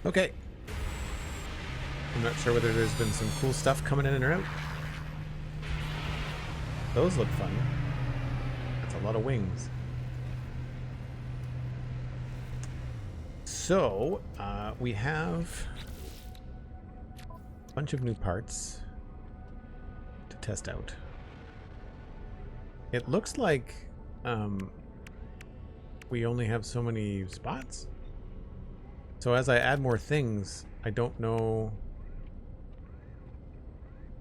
Okay. I'm not sure whether there's been some cool stuff coming in or out. Those look fun. That's a lot of wings. So, we have a bunch of new parts to test out. It looks like we only have so many spots. So as I add more things, I don't know.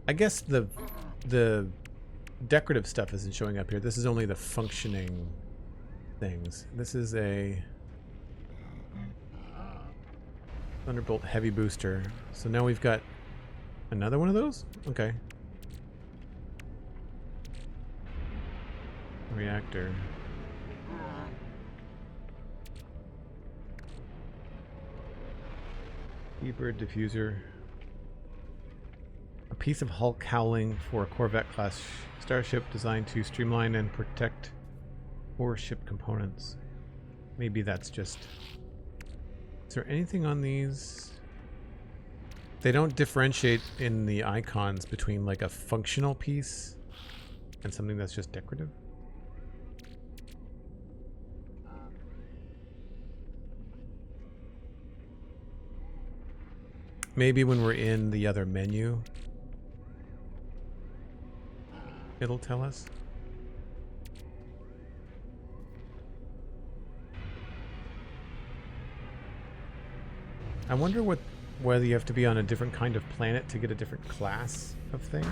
I guess the decorative stuff isn't showing up here. This is only the functioning things. This is a Thunderbolt heavy booster. So now we've got another one of those? Okay. Reactor. EBird diffuser. A piece of Hulk howling for a Corvette class starship designed to streamline and protect core ship components. Maybe that's just... Is there anything on these? They don't differentiate in the icons between like a functional piece and something that's just decorative. Maybe when we're in the other menu, it'll tell us. I wonder whether you have to be on a different kind of planet to get a different class of thing.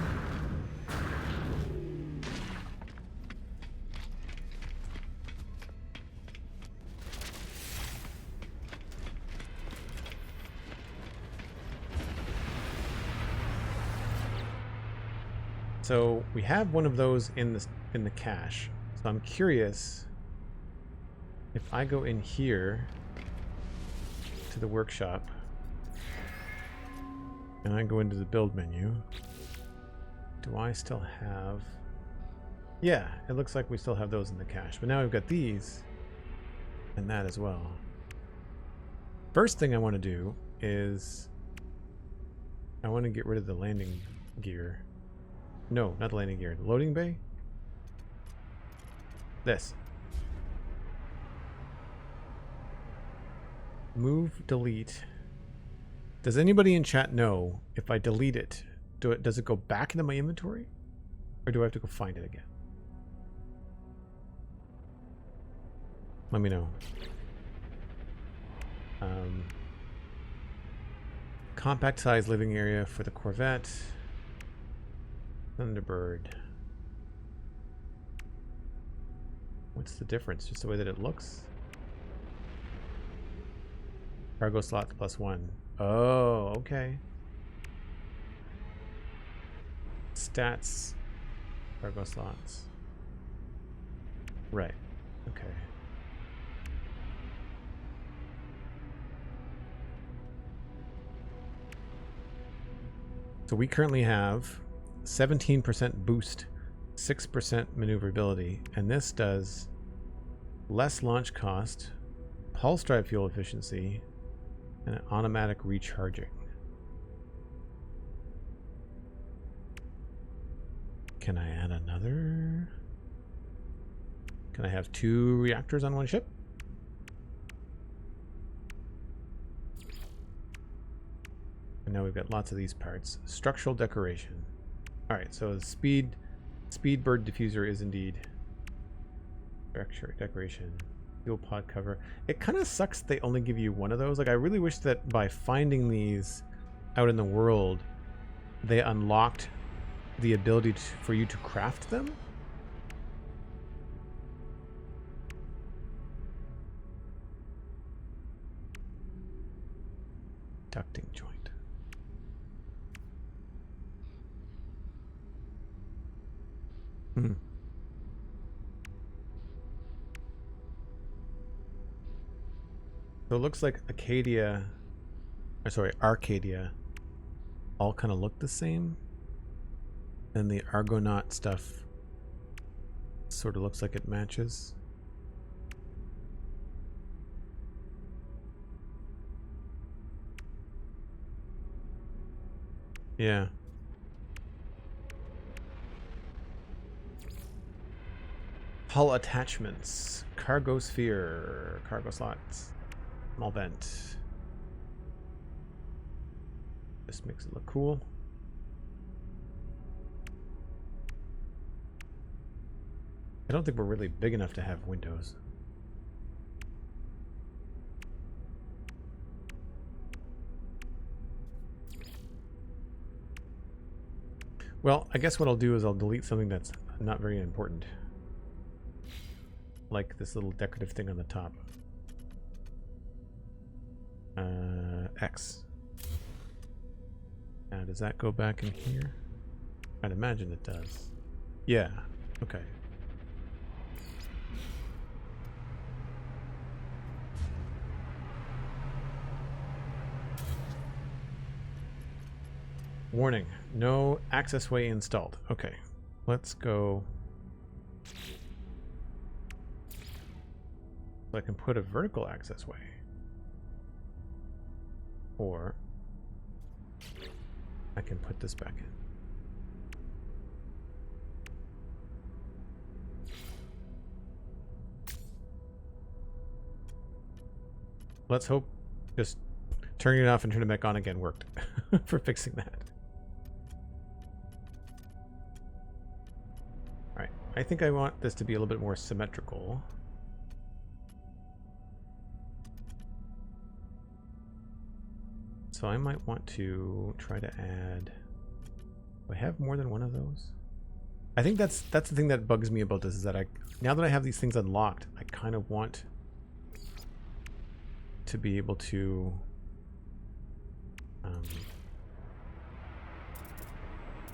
So we have one of those in the cache. So I'm curious if I go in here to the workshop and I go into the build menu, do I still have... Yeah, it looks like we still have those in the cache, but now we've got these and that as well. First thing I want to do is I want to get rid of the landing gear. No, not the landing gear. The loading bay? This. Move, delete. Does anybody in chat know if I delete it, does it go back into my inventory? Or do I have to go find it again? Let me know. Compact size living area for the Corvette. Thunderbird. What's the difference? Just the way that it looks? Cargo slots +1. Oh, okay. Stats. Cargo slots. Right. Okay. So we currently have 17% boost, 6% maneuverability, and this does less launch cost, pulse drive fuel efficiency, and an automatic recharging. Can I add another? Can I have 2 reactors on one ship? And now we've got lots of these parts. Structural decoration. Alright, so the speed bird diffuser is indeed decoration. Fuel pod cover. It kind of sucks they only give you one of those. Like, I really wish that by finding these out in the world, they unlocked the ability for you to craft them. Ducting joint. So it looks like Arcadia all kind of look the same. And the Argonaut stuff sort of looks like it matches. Yeah. Hull attachments. Cargo sphere. Cargo slots. Small vent. Just makes it look cool. I don't think we're really big enough to have windows. Well, I guess what I'll do is I'll delete something that's not very important. Like this little decorative thing on the top. X. Now, does that go back in here? I'd imagine it does. Yeah. Okay. Warning. No access way installed. Okay. Let's go. So I can put a vertical access way. Or I can put this back in. Let's hope just turning it off and turning it back on again worked for fixing that. Alright, I think I want this to be a little bit more symmetrical. So I might want to try to add... Do I have more than one of those? I think that's the thing that bugs me about this, is that now that I have these things unlocked, I kind of want to be able to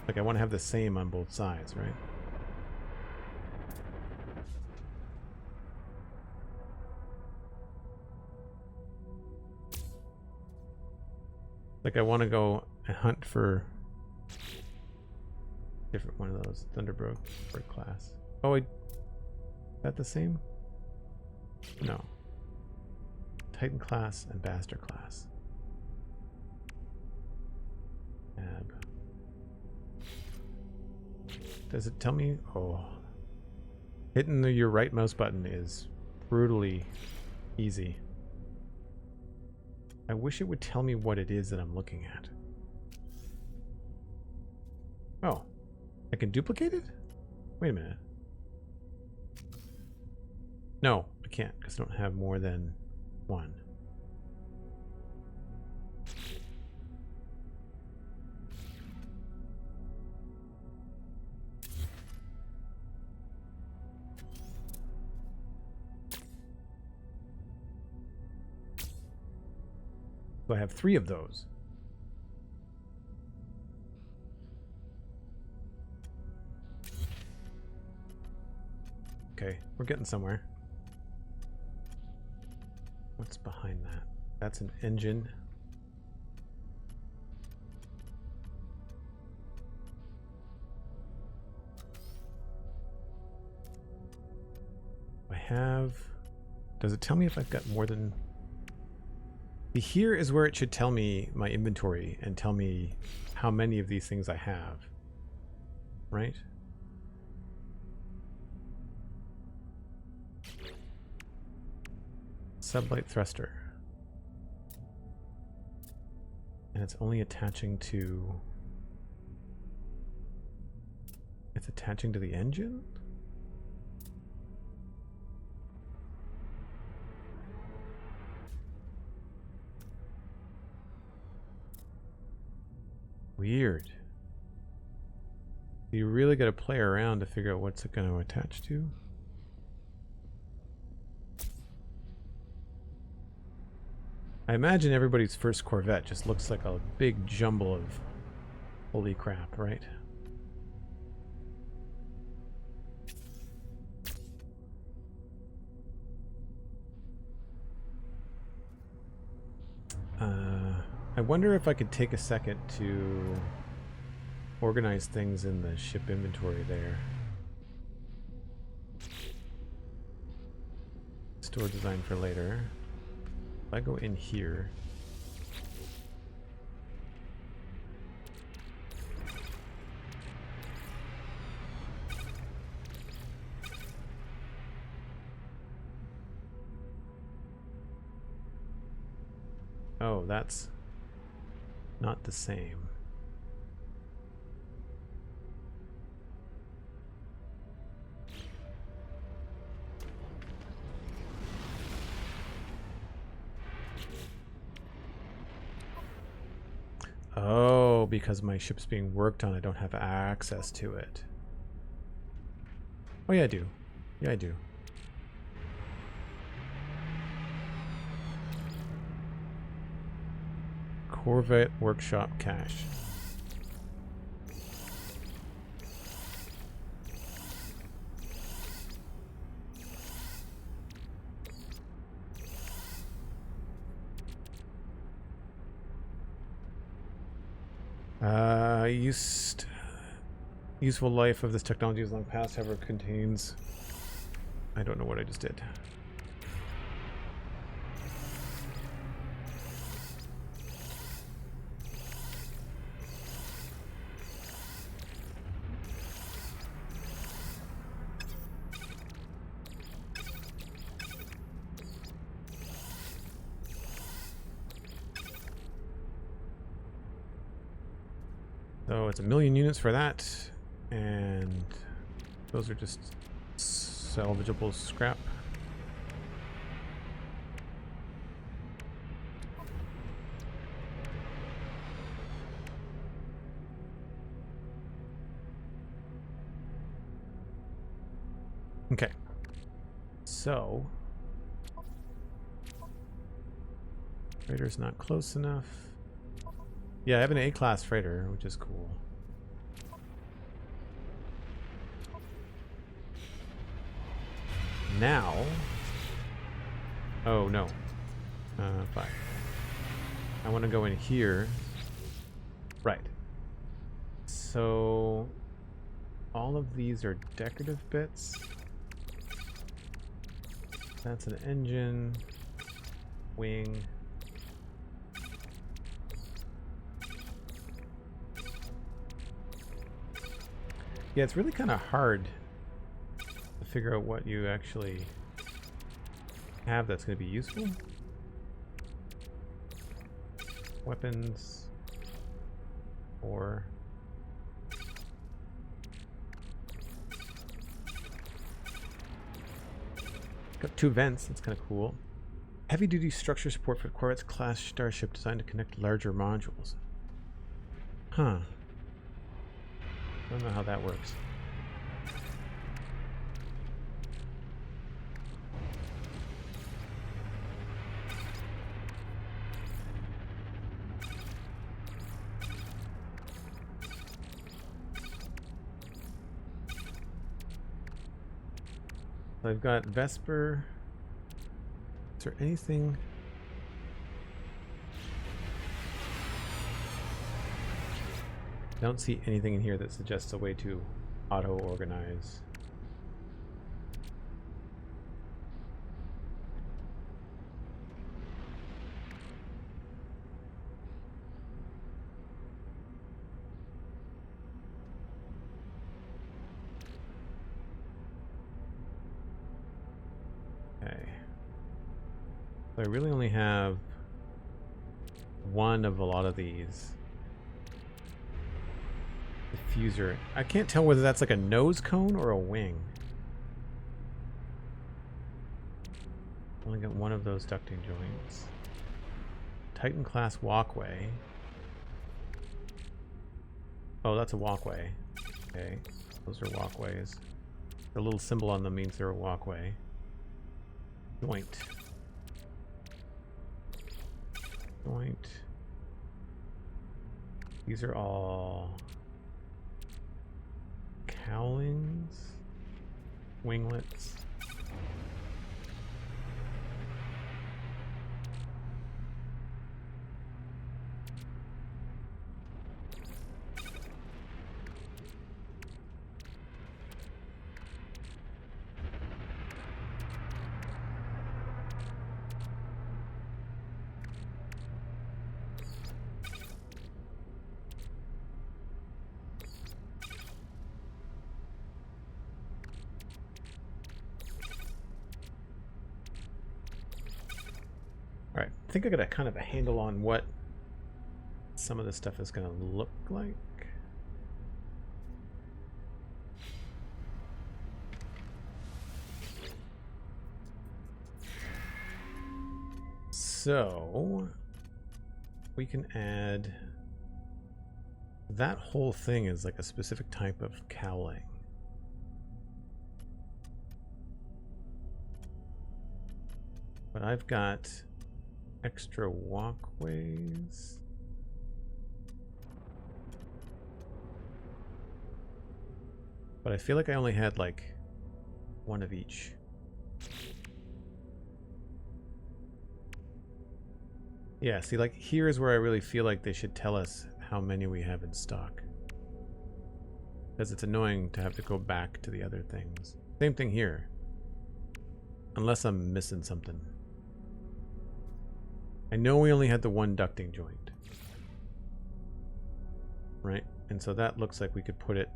like I want to have the same on both sides, right? Like I want to go and hunt for different one of those Thunderbird class. Oh, is that the same? No. Titan class and Bastard class. Tab. Does it tell me? Oh. Hitting your right mouse button is brutally easy. I wish it would tell me what it is that I'm looking at. Oh. I can duplicate it? Wait a minute. No, I can't, because I don't have more than one. So I have 3 of those. Okay, we're getting somewhere. What's behind that? That's an engine. I have... Does it tell me if I've got more than... Here is where it should tell me my inventory and tell me how many of these things I have. Right? Sublight thruster. And it's only attaching to... It's attaching to the engine? Weird. You really got to play around to figure out what's it going to attach to. I imagine everybody's first Corvette just looks like a big jumble of holy crap, right? I wonder if I could take a second to organize things in the ship inventory there. Store design for later. If I go in here, Oh, that's not the same. Oh, because my ship's being worked on, I don't have access to it. Oh yeah, I do. Yeah, I do. Corvette Workshop Cache. Useful life of this technology is long past, however contains... I don't know what I just did. So it's 1,000,000 units for that, and those are just salvageable scrap. Okay, so freighter's not close enough. Yeah, I have an A-class freighter, which is cool. Now... Oh, no. Fine. I want to go in here. Right. So... all of these are decorative bits. That's an engine. Wing. Yeah, it's really kind of hard to figure out what you actually have that's going to be useful. Weapons. Or... got 2 vents, that's kind of cool. Heavy-duty structure support for Corvette's class starship designed to connect larger modules. Huh. I don't know how that works. So I've got Vesper. Is there anything? I don't see anything in here that suggests a way to auto-organize. Okay. So I really only have one of a lot of these. Diffuser. I can't tell whether that's like a nose cone or a wing. Only got one of those ducting joints. Titan class walkway. Oh, that's a walkway. Okay, those are walkways. The little symbol on them means they're a walkway. Joint. Joint. These are all cowlings, winglets. All right, I think I got a kind of a handle on what some of this stuff is going to look like. So we can add that whole thing is like a specific type of cowling. But I've got extra walkways. But I feel like I only had like one of each. Yeah, see, like here's where I really feel like they should tell us how many we have in stock. Because it's annoying to have to go back to the other things. Same thing here. Unless I'm missing something. I know we only had the one ducting joint. Right? And so that looks like we could put it...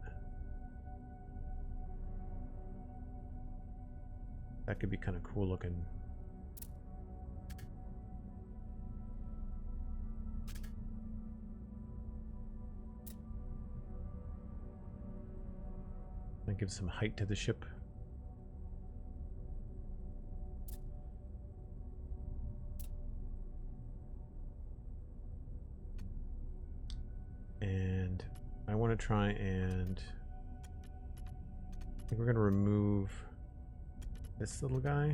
That could be kind of cool looking. That gives some height to the ship. And I want to try and... I think we're going to remove this little guy.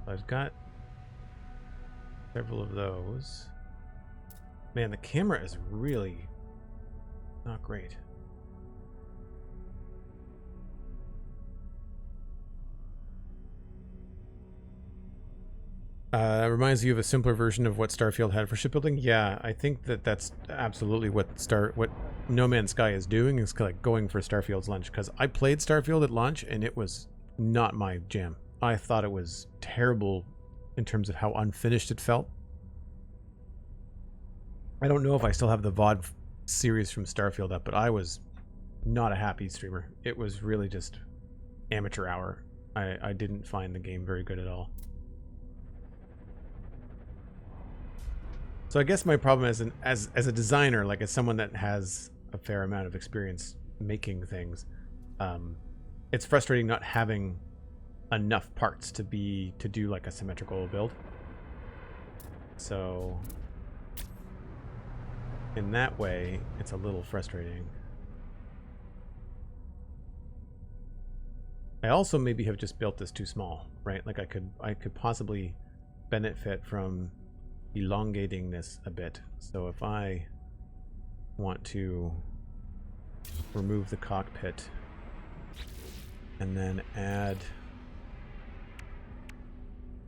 I've got several of those. Man, the camera is really not great. Reminds you of a simpler version of what Starfield had for shipbuilding. Yeah, I think that that's absolutely what No Man's Sky is doing, is like going for Starfield's lunch. Because I played Starfield at launch and it was not my jam. I thought it was terrible in terms of how unfinished it felt. I don't know if I still have the VOD series from Starfield up, but I was not a happy streamer. It was really just amateur hour. I didn't find the game very good at all. So I guess my problem as a designer, like as someone that has a fair amount of experience making things, it's frustrating not having enough parts to do like a symmetrical build. So in that way, it's a little frustrating. I also maybe have just built this too small, right? Like I could possibly benefit from elongating this a bit. So if I want to remove the cockpit and then add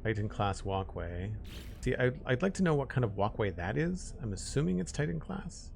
Titan class walkway. See, I'd like to know what kind of walkway that is. I'm assuming it's Titan class.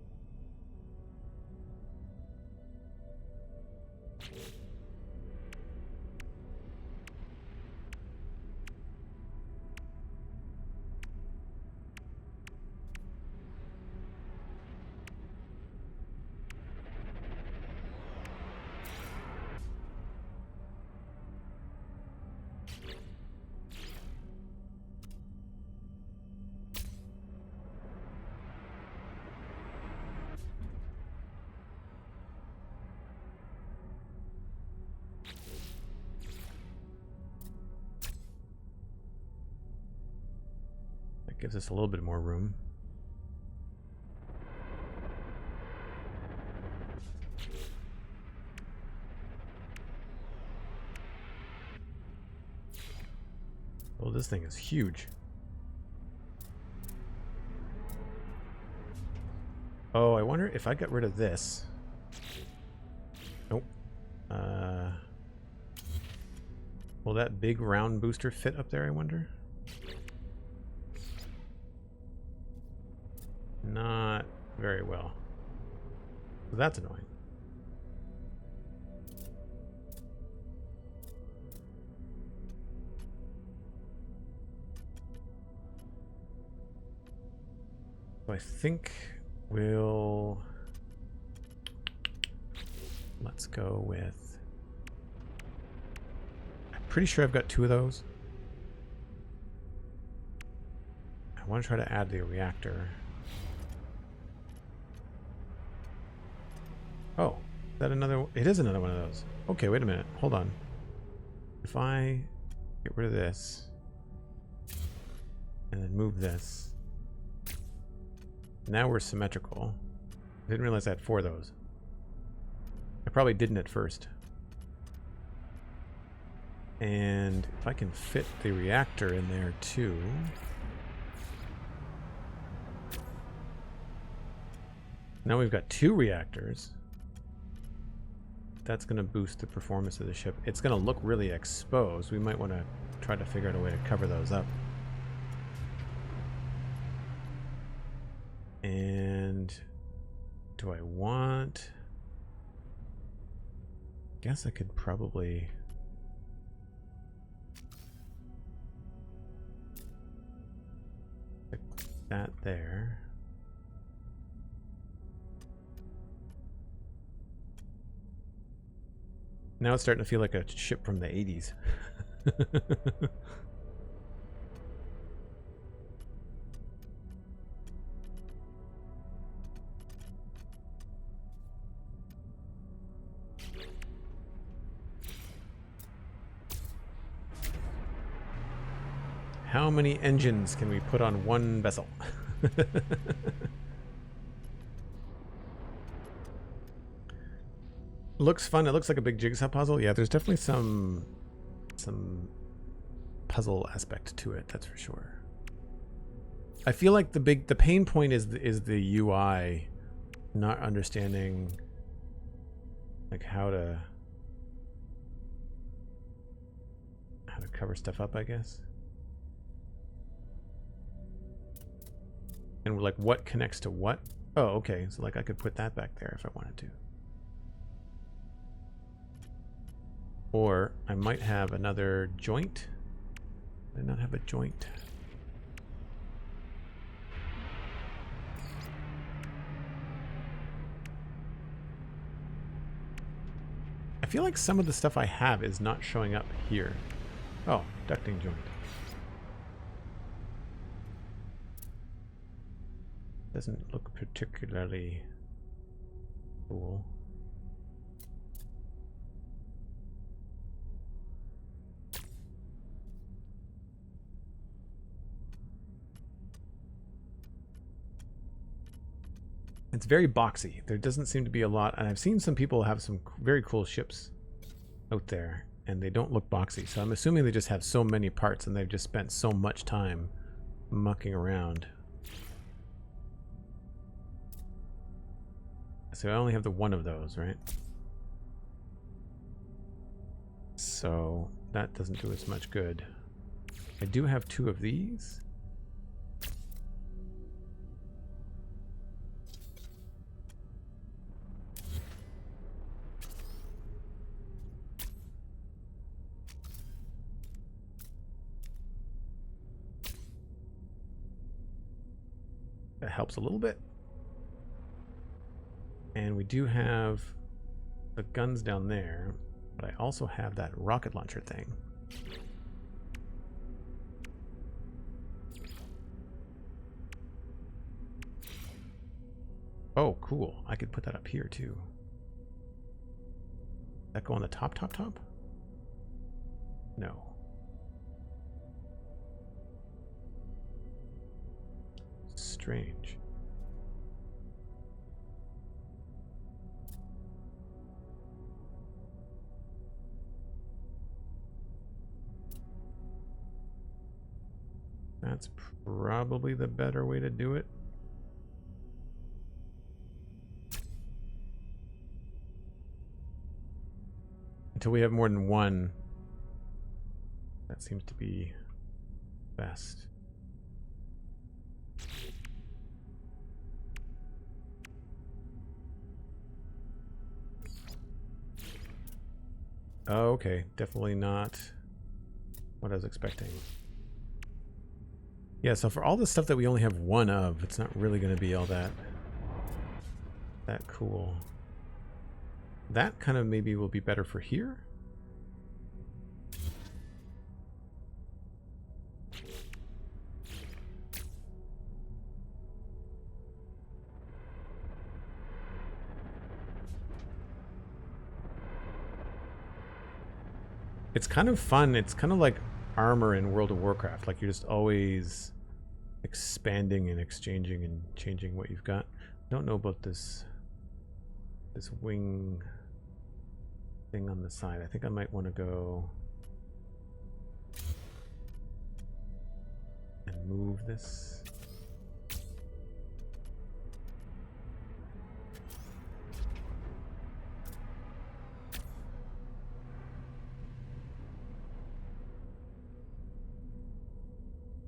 Gives us a little bit more room. Oh, this thing is huge. Oh, I wonder if I got rid of this. Nope. Will that big round booster fit up there, I wonder? Not very well. So that's annoying. So I think Let's go with... I'm pretty sure I've got 2 of those. I want to try to add the reactor. Oh, is that another? It is another one of those. Okay, wait a minute. Hold on. If I get rid of this and then move this, now we're symmetrical. I didn't realize I had 4 of those. I probably didn't at first. And if I can fit the reactor in there too. Now we've got 2 reactors. That's going to boost the performance of the ship. It's going to look really exposed. We might want to try to figure out a way to cover those up. And do I want... I guess I could probably... put that there. Now it's starting to feel like a ship from the 80s. How many engines can we put on one vessel? Looks fun. It looks like a big jigsaw puzzle. Yeah, there's definitely some puzzle aspect to it. That's for sure. I feel like the pain point is the UI, not understanding like how to cover stuff up, I guess. And like what connects to what? Oh, okay. So like I could put that back there if I wanted to. Or I might have another joint. Did I not have a joint? I feel like some of the stuff I have is not showing up here. Oh, ducting joint. Doesn't look particularly cool. It's very boxy. There doesn't seem to be a lot, and I've seen some people have some very cool ships out there, and they don't look boxy. So I'm assuming they just have so many parts, and they've just spent so much time mucking around. So I only have the one of those, right? So that doesn't do us much good. I do have 2 of these. That helps a little bit. And we do have the guns down there, but I also have that rocket launcher thing. Oh, cool. I could put that up here too. Does that go on the top? No. Strange. That's probably the better way to do it. Until we have more than one, that seems to be best. Oh, okay. Definitely not what I was expecting. Yeah, so for all the stuff that we only have 1 of, it's not really going to be all that that cool. That kind of maybe will be better for here. It's kind of fun. It's kind of like armor in World of Warcraft. Like you're just always expanding and exchanging and changing what you've got. I don't know about this wing thing on the side. I think I might want to go and move this.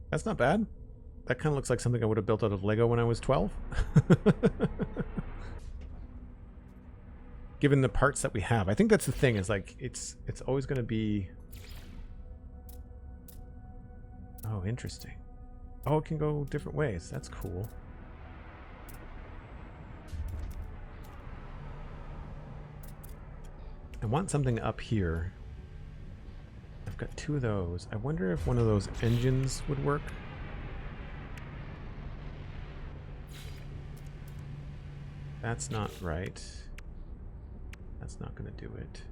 That's not bad. That kind of looks like something I would have built out of Lego when I was 12. Given the parts that we have. I think that's the thing, is like it's always going to be... Oh, interesting. Oh, it can go different ways. That's cool. I want something up here. I've got two of those. I wonder if one of those engines would work. That's not right. That's not going to do it.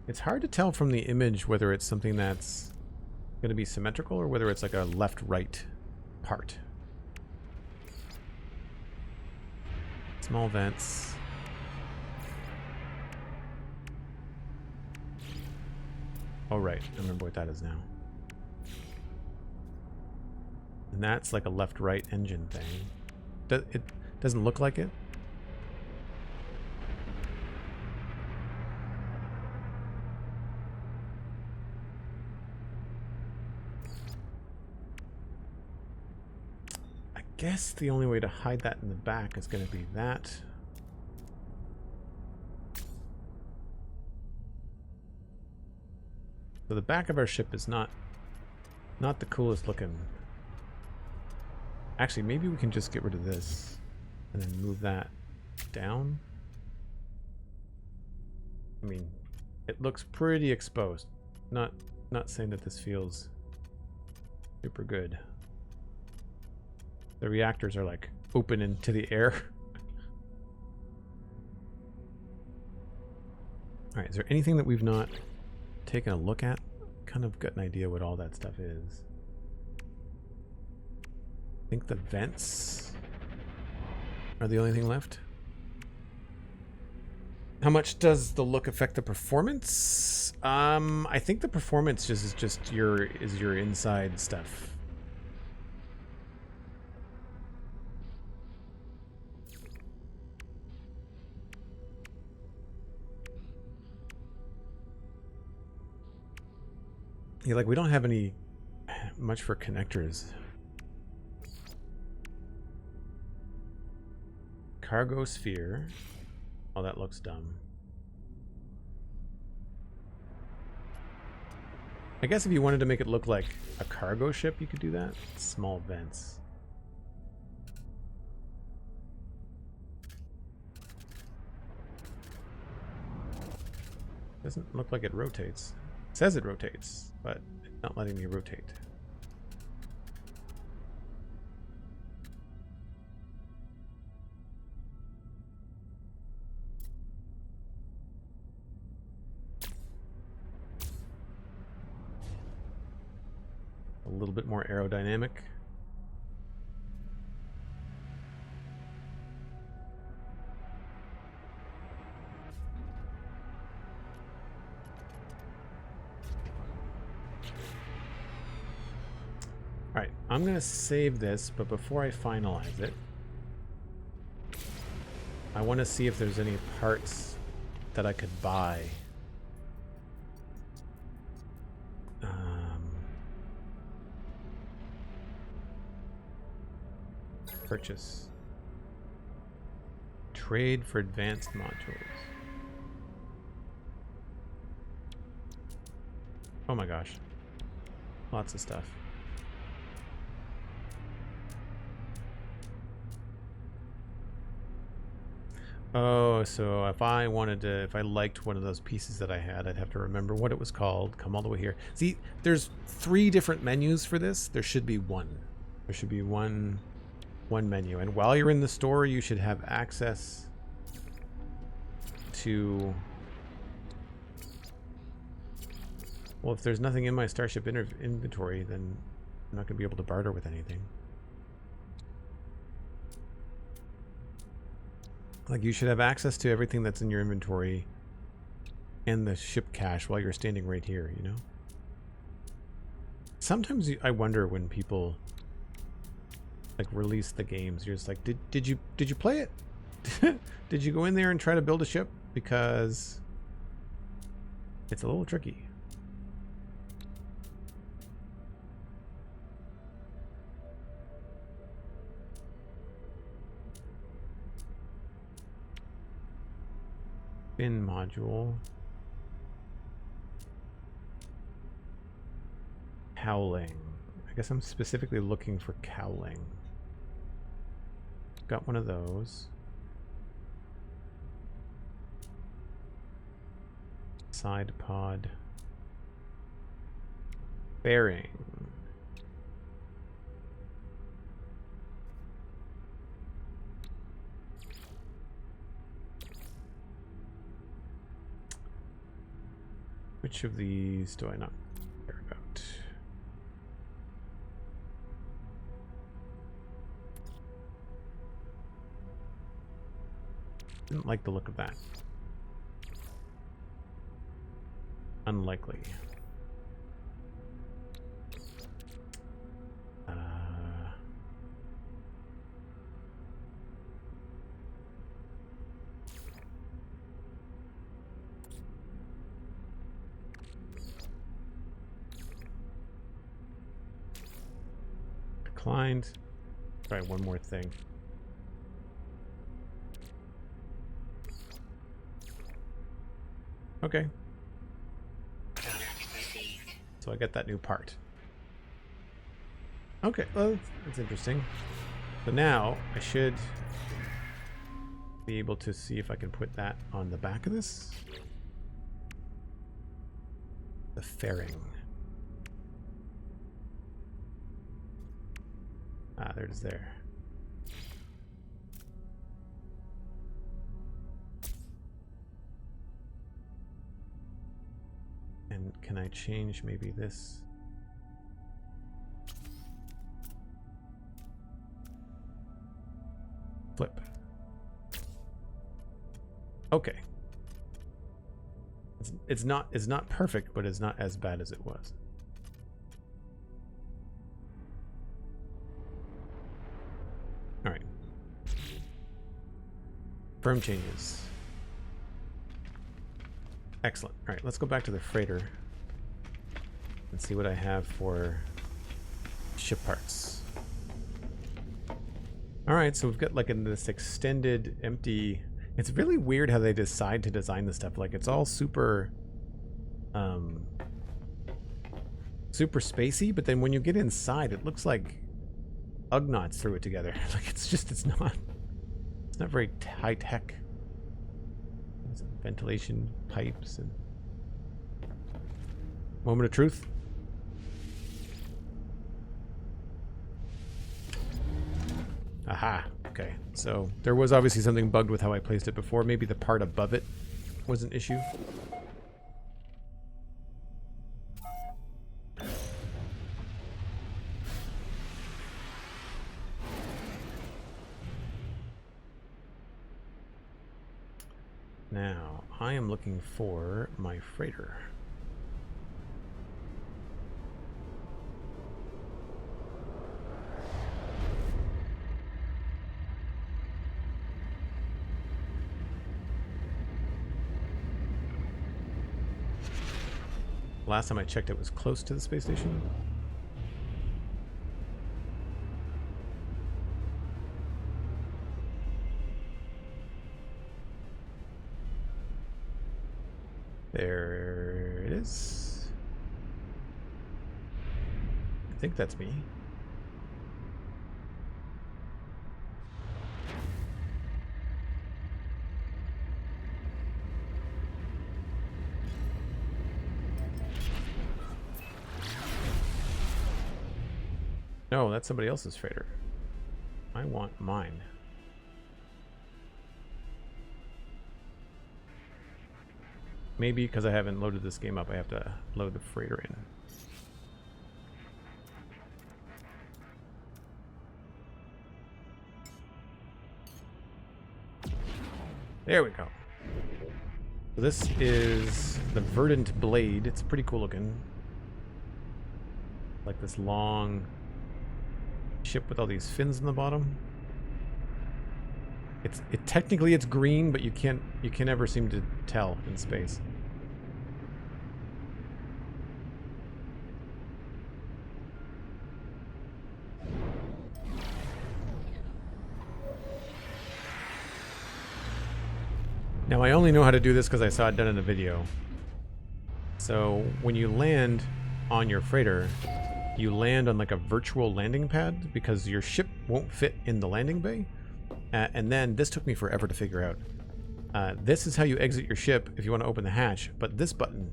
It's hard to tell from the image whether it's something that's going to be symmetrical or whether it's like a left-right part. Small vents. Oh, right. I remember what that is now. And that's like a left-right engine thing. It doesn't look like it. I guess the only way to hide that in the back is going to be that. So the back of our ship is not the coolest looking. Actually, maybe we can just get rid of this and then move that down. I mean, it looks pretty exposed. Not saying that this feels super good. The reactors are like open into the air. All right, is there anything that we've not taken a look at? Kind of got an idea what all that stuff is. I think the vents are the only thing left. How much does the look affect the performance? I think the performance is just your inside stuff. Yeah, like we don't have any much for connectors. Cargo sphere. Oh, that looks dumb. I guess if you wanted to make it look like a cargo ship, you could do that. Small vents. Doesn't look like it rotates. It says it rotates, but it's not letting me rotate. A little bit more aerodynamic. Alright, I'm going to save this, but before I finalize it, I want to see if there's any parts that I could buy. Purchase. Trade for advanced modules. Oh my gosh. Lots of stuff. Oh, so if I wanted to, if I liked one of those pieces that I had, I'd have to remember what it was called, come all the way here. See, there's 3 different menus for this. There should be one. There should be one menu. And while you're in the store, you should have access to... Well, if there's nothing in my Starship inventory, then I'm not going to be able to barter with anything. Like, you should have access to everything that's in your inventory and the ship cache while you're standing right here, you know? Sometimes I wonder when people like release the games, you're just like, did you play it? Did you go in there and try to build a ship? Because it's a little tricky. Fin module. Cowling. I guess I'm specifically looking for cowling. Got one of those. Side pod. Bearing. Which of these do I not care about? Didn't like the look of that. Unlikely. Declined. Try one more thing. Okay. So I get that new part. Okay, well, that's interesting. So now I should be able to see if I can put that on the back of this. The fairing. Ah, there it is there. And can I change maybe this? Flip. Okay. It's not perfect, but it's not as bad as it was. All right. Firm changes. Excellent. All right, let's go back to the freighter and see what I have for ship parts. All right, so we've got like in this extended empty. It's really weird how they decide to design this stuff. Like it's all super, super spacey, but then when you get inside, it looks like Ugnaughts threw it together. Like it's not very high tech. Ventilation pipes and moment of truth. Aha. Okay. So there was obviously something bugged with how I placed it before. Maybe the part above it was an issue. Now, I am looking for my freighter. Last time I checked, it was close to the space station. There it is. I think that's me. No, that's somebody else's freighter. I want mine. Maybe because I haven't loaded this game up, I have to load the freighter in. There we go. So this is the Verdant Blade. It's pretty cool looking. Like this long ship with all these fins in the bottom. Technically it's green, but you can never seem to tell in space. Now I only know how to do this because I saw it done in a video. So when you land on your freighter, you land on like a virtual landing pad because your ship won't fit in the landing bay. And then this took me forever to figure out. This is how you exit your ship if you want to open the hatch, but this button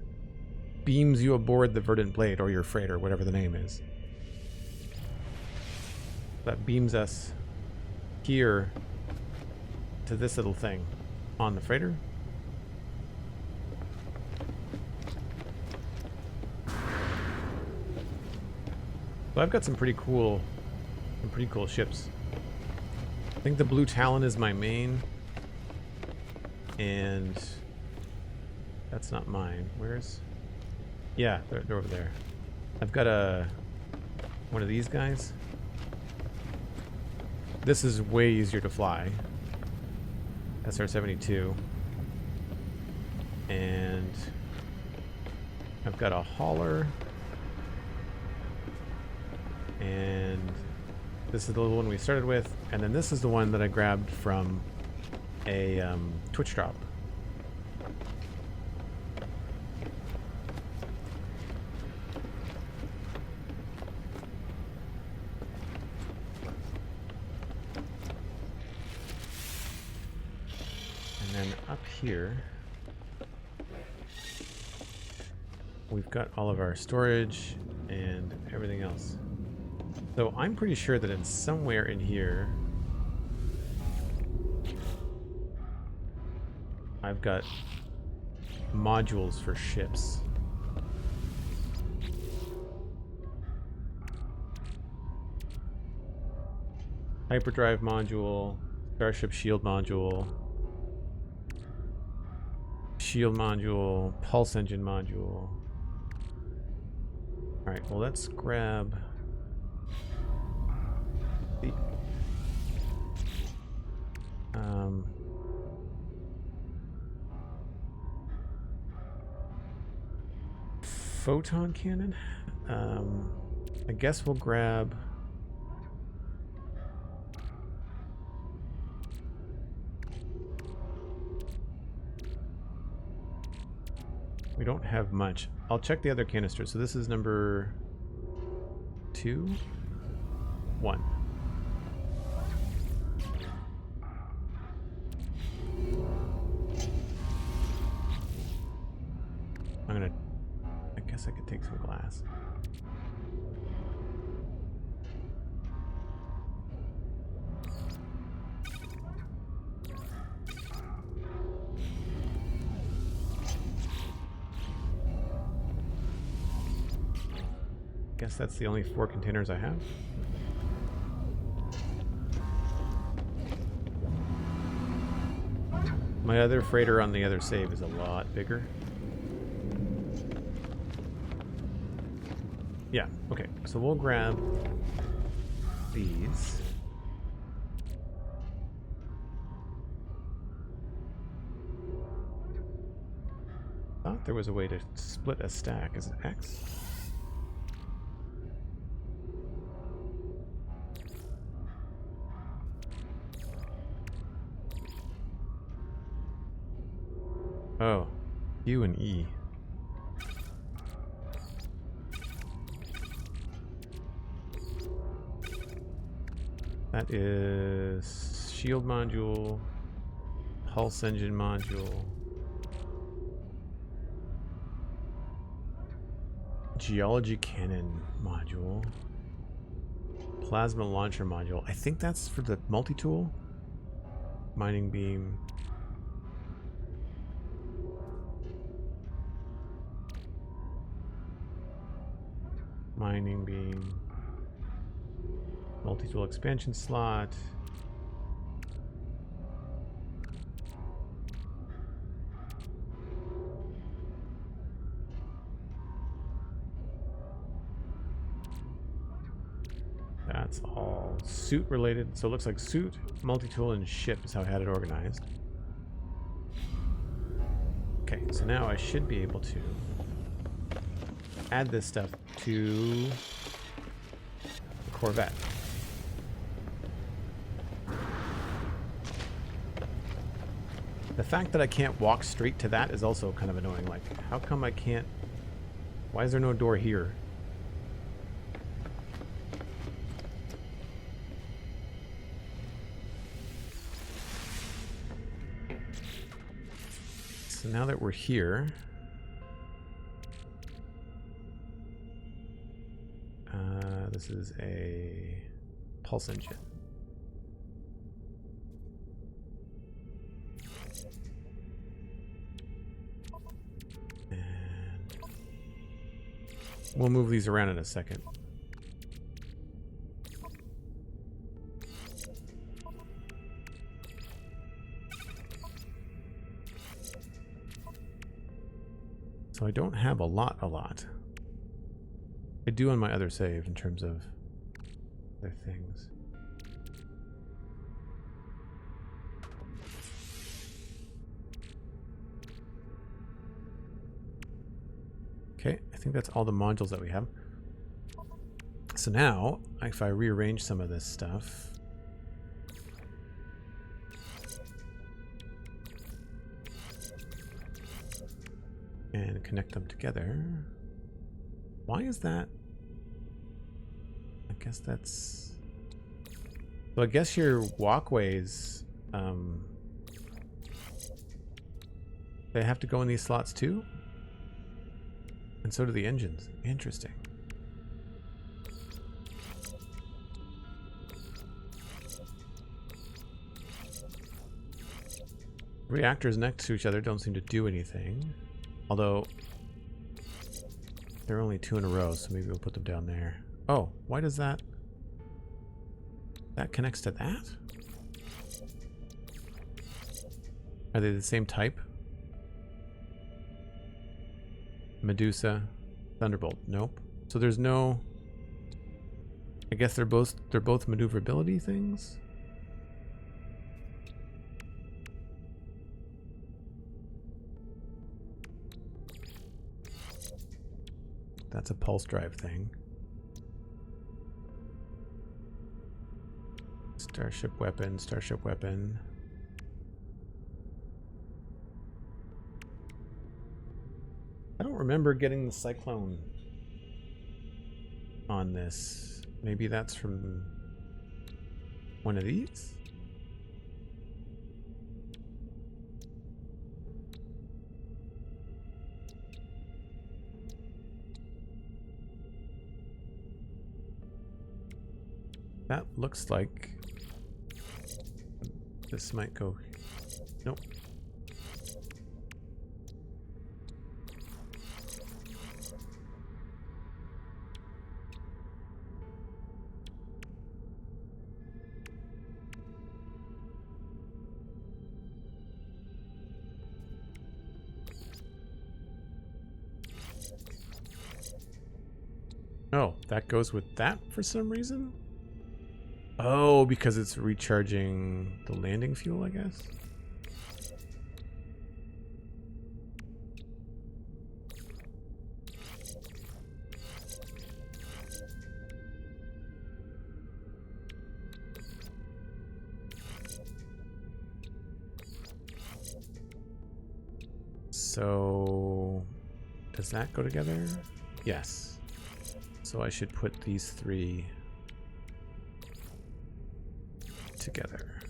beams you aboard the Verdant Blade or your freighter, whatever the name is. That beams us here to this little thing on the freighter. So I've got some pretty cool ships. I think the Blue Talon is my main, and that's not mine. Where's? Yeah, they're over there. I've got one of these guys. This is way easier to fly. SR-72, and I've got a hauler, and this is the little one we started with, and then this is the one that I grabbed from a Twitch drop. And then up here, we've got all of our storage and everything else. So I'm pretty sure that it's somewhere in here I've got modules for ships. Hyperdrive module, Starship shield module, shield module, pulse engine module. Alright, well let's grab the photon cannon. I guess we'll grab we don't have much. I'll check the other canister. So this is number 2, 1. I guess I could take some glass. Guess that's the only 4 containers I have. My other freighter on the other save is a lot bigger. Yeah, okay, so we'll grab these. Thought there was a way to split a stack. Is it X? Oh, U and E. That is shield module, pulse engine module, geology cannon module, Plasma launcher module. I think that's for the multi-tool. Mining beam. Mining beam. Multi-tool expansion slot. That's all suit related. So it looks like suit, multi-tool, and ship is how I had it organized. Okay, so now I should be able to add this stuff to the Corvette. The fact that I can't walk straight to that is also kind of annoying. Like, how come I can't... Why is there no door here? So now that we're here... this is a pulse engine. And we'll move these around in a second. So I don't have a lot. I do on my other save in terms of other things. Okay, I think that's all the modules that we have. So now, if I rearrange some of this stuff, and connect them together. Why is that? I guess that's... So I guess your walkways, they have to go in these slots too? And so do the engines. Interesting. Reactors next to each other don't seem to do anything. Although, there are only 2 in a row, so maybe we'll put them down there. Oh, why does that... That connects to that? Are they the same type? Medusa, Thunderbolt. Nope. So there's no... I guess they're both maneuverability things? That's a pulse drive thing. Starship weapon, starship weapon. I don't remember getting the cyclone on this. Maybe that's from one of these? That looks like this might go. Nope. Oh, that goes with that for some reason? Oh, because it's recharging the landing fuel, I guess? So, does that go together? Yes. So I should put these 3 together.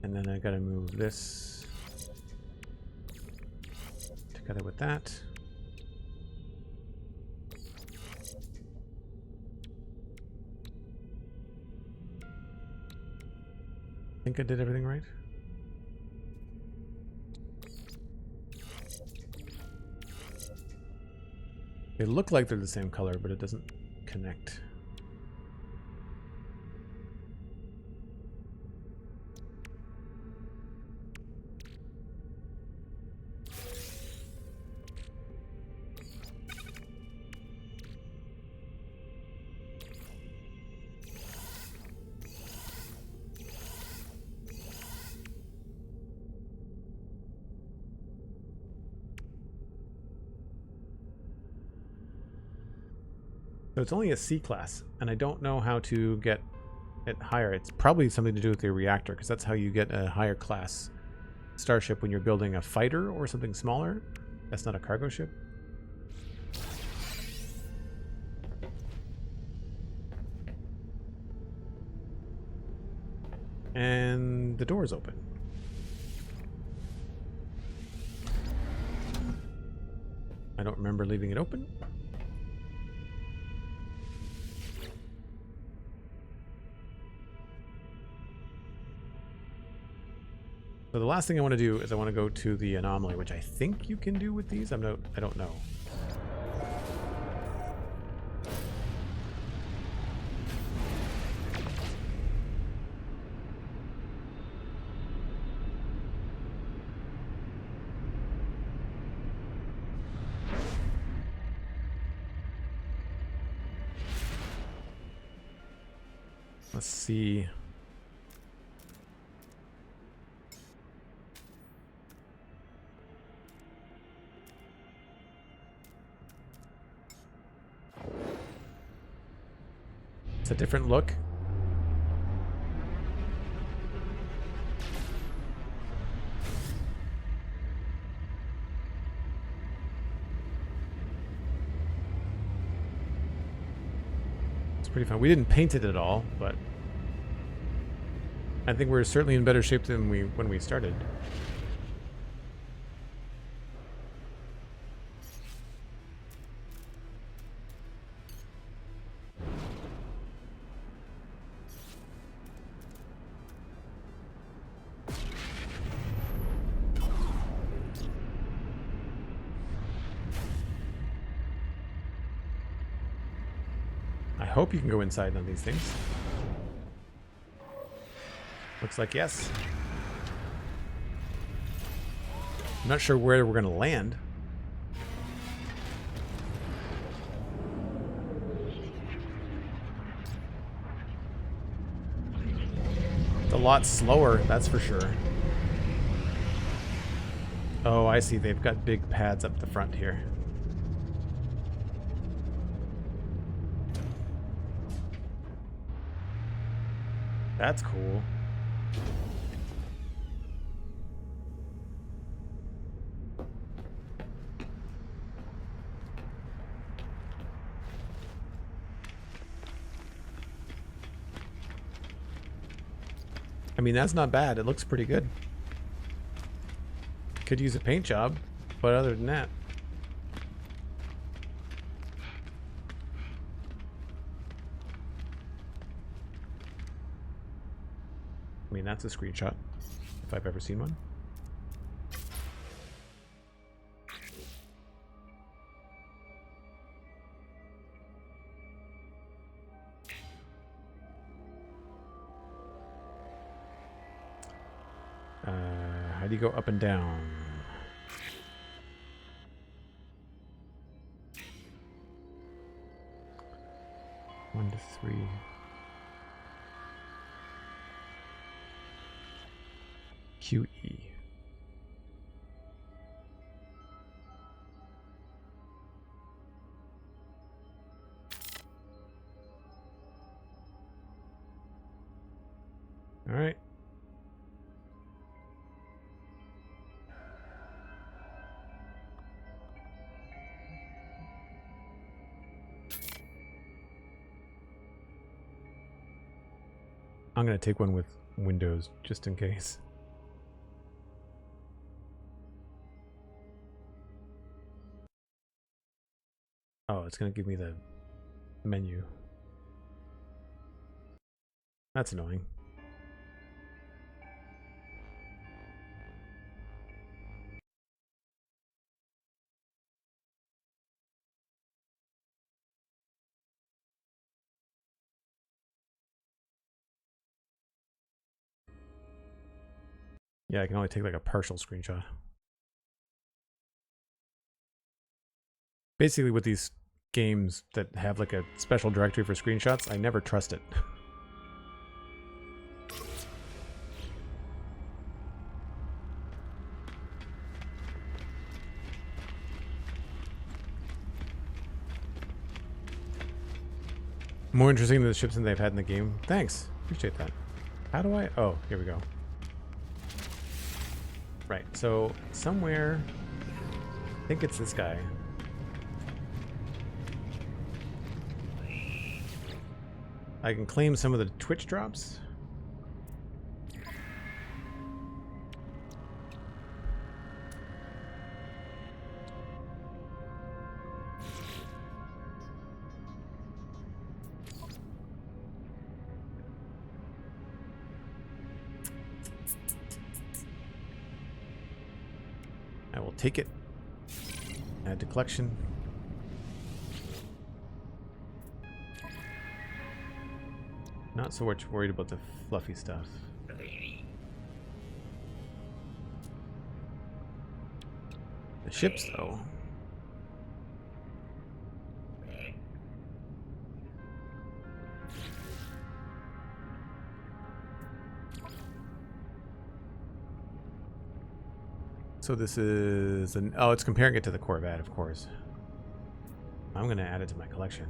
And then I gotta move this together with that. think I did everything right. They look like they're the same color, but it doesn't connect. So it's only a C class, and I don't know how to get it higher. It's probably something to do with the reactor, because that's how you get a higher class starship when you're building a fighter or something smaller. That's not a cargo ship. And the door's open. I don't remember leaving it open. So the last thing I want to do is I want to go to the anomaly, which I think you can do with these. I don't know. Let's see. It's a different look. It's pretty fun. We didn't paint it at all, but I think we're certainly in better shape than when we started. I hope you can go inside on these things. Looks like yes. I'm not sure where we're going to land. It's a lot slower, that's for sure. Oh, I see. They've got big pads up the front here. That's cool. I mean, that's not bad. It looks pretty good. Could use a paint job, but other than that. I mean, that's a screenshot, if I've ever seen one. How do you go up and down? One to three. QE. All right. I'm going to take one with windows just in case. Oh, it's going to give me the menu. That's annoying. Yeah, I can only take like a partial screenshot. Basically, with these games that have like a special directory for screenshots, I never trust it. More interesting than the ships than they've had in the game. Thanks. Appreciate that. How do I... Oh, here we go. Right, so somewhere... I think it's this guy. I can claim some of the Twitch drops. I will take it. Add to collection. Not so much worried about the fluffy stuff. The ships, though. So this is an... Oh, it's comparing it to the Corvette, of course. I'm going to add it to my collection.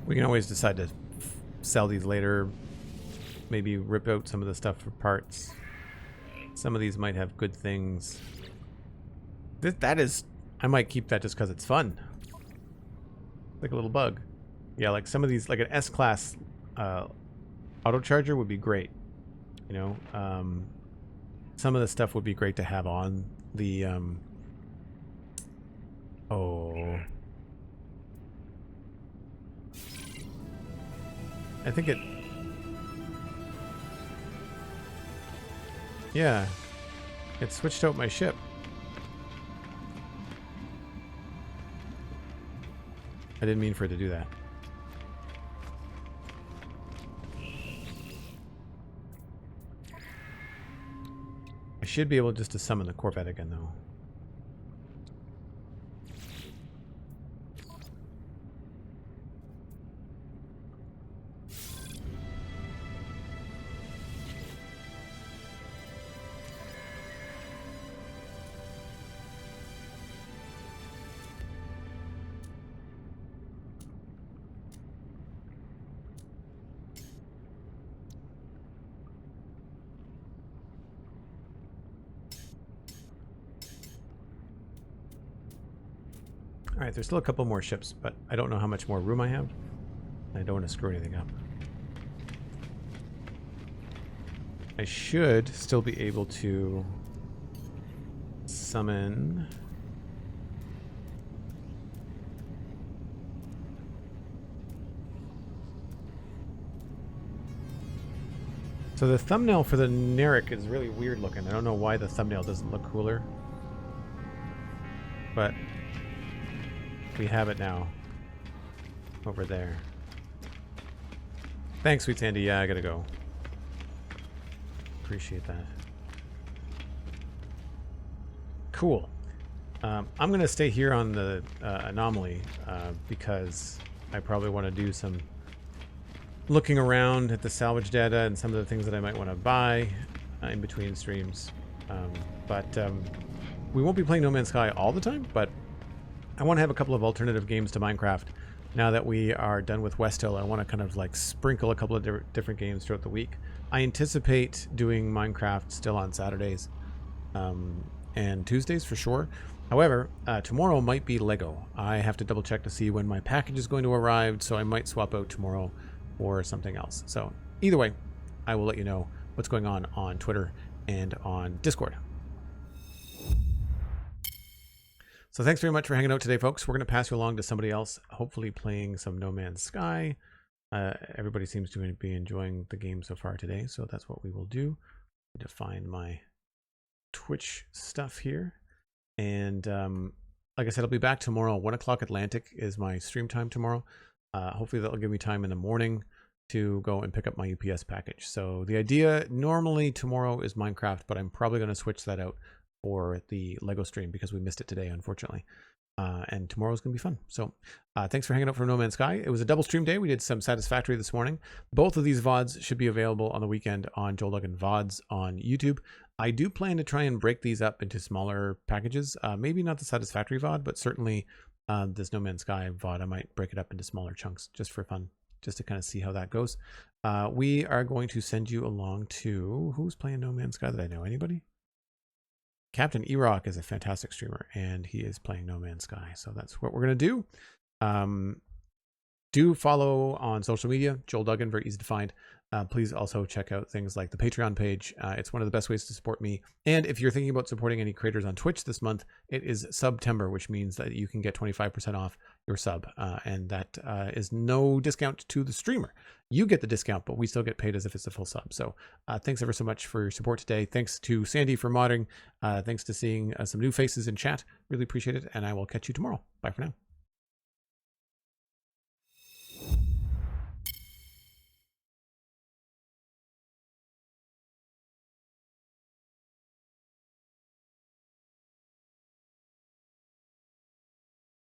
We can always decide to sell these later. Maybe rip out some of the stuff for parts. Some of these might have good things. That is... I might keep that just because it's fun. Like a little bug. Yeah, like some of these, like an S-Class auto charger would be great. You know, some of the stuff would be great to have on the... Oh... I think it... Yeah. It switched out my ship. I didn't mean for it to do that. I should be able just to summon the Corvette again, though. Alright, there's still a couple more ships, but I don't know how much more room I have. I don't want to screw anything up. I should still be able to summon... So the thumbnail for the Narek is really weird looking. I don't know why the thumbnail doesn't look cooler. But... we have it now. Over there. Thanks, SweetSandi. Yeah, I gotta go. Appreciate that. Cool. I'm gonna stay here on the anomaly because I probably want to do some looking around at the salvage data and some of the things that I might want to buy in between streams. We won't be playing No Man's Sky all the time, but I want to have a couple of alternative games to Minecraft. Now that we are done with West Hill, I want to kind of like sprinkle a couple of different games throughout the week. I anticipate doing Minecraft still on Saturdays and Tuesdays for sure. However, tomorrow might be Lego. I have to double check to see when my package is going to arrive, so I might swap out tomorrow for something else. So either way, I will let you know what's going on Twitter and on Discord. So thanks very much for hanging out today, folks. We're going to pass you along to somebody else, hopefully playing some No Man's Sky. Everybody seems to be enjoying the game so far today, so that's what we will do. To find my Twitch stuff here. And like I said, I'll be back tomorrow. 1 o'clock Atlantic is my stream time tomorrow. Hopefully that'll give me time in the morning to go and pick up my UPS package. So the idea normally tomorrow is Minecraft, but I'm probably going to switch that out for the Lego stream because we missed it today, unfortunately. And tomorrow's going to be fun. So thanks for hanging out for No Man's Sky. It was a double stream day. We did some Satisfactory this morning. Both of these VODs should be available on the weekend on Joel Duggan VODs on YouTube. I do plan to try and break these up into smaller packages. Maybe not the Satisfactory VOD, but certainly this No Man's Sky VOD, I might break it up into smaller chunks just for fun, just to kind of see how that goes. We are going to send you along to, who's playing No Man's Sky that I know? Anybody? Captain E-Rock is a fantastic streamer, and he is playing No Man's Sky. So that's what we're going to do. Do follow on social media, Joel Duggan, very easy to find. Please also check out things like the Patreon page. It's one of the best ways to support me. And if you're thinking about supporting any creators on Twitch this month, it is Subtember, which means that you can get 25% off your sub. And that is no discount to the streamer. You get the discount, but we still get paid as if it's a full sub. So thanks ever so much for your support today. Thanks to Sandy for modding. Thanks to seeing some new faces in chat. Really appreciate it. And I will catch you tomorrow. Bye for now.